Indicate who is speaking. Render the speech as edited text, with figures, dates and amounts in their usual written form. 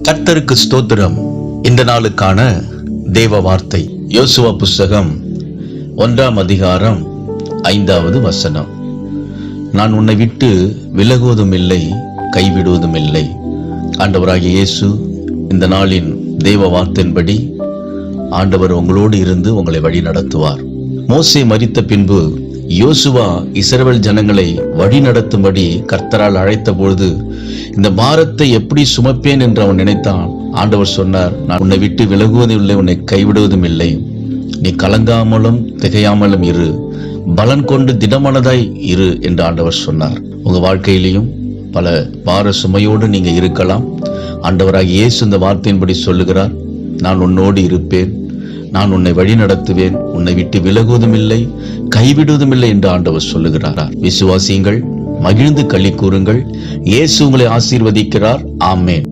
Speaker 1: கர்த்தருக்கு ஸ்தோத்திரம். இந்த நாளுக்கான தேவ வார்த்தை யோசுவா புஸ்தகம் 1ஆம் அதிகாரம் 5வது வசனம். நான் உன்னை விட்டு விலகுவதும் இல்லை, கைவிடுவதும் இல்லை. ஆண்டவராகிய இயேசு இந்த நாளின் தேவ வார்த்தையின்படி ஆண்டவர் உங்களோடு இருந்து உங்களை வழி நடத்துவார். மோசே மரித்த பின்பு யோசுவா இஸ்ரவேல் ஜனங்களை வழி நடத்தும்படி கர்த்தரால் அழைத்த பொழுது இந்த பாரத்தை எப்படி சுமப்பேன் என்று அவன் நினைத்தான். ஆண்டவர் சொன்னார், நான் உன்னை விட்டு விலகுவதும் இல்லை, உன்னை கைவிடுவதும் இல்லை. நீ கலங்காமலும் திகையாமலும் இரு, பலன் கொண்டு திடமனதாய் இரு என்று ஆண்டவர் சொன்னார். உங்க வாழ்க்கையிலையும் பல பார சுமையோடு நீங்க இருக்கலாம். ஆண்டவராகிய இயேசு இந்த வார்த்தையின்படி சொல்லுகிறார், நான் உன்னோடு இருப்பேன், நான் உன்னை வழி நடத்துவேன், உன்னை விட்டு விலகுவதும் இல்லை, கைவிடுவதும் இல்லை என்று ஆண்டவர் சொல்லுகிறார். விசுவாசியுங்கள், மகிழ்ந்து களி கூறுங்கள். இயேசு உங்களை ஆசீர்வதிக்கிறார். ஆமென்.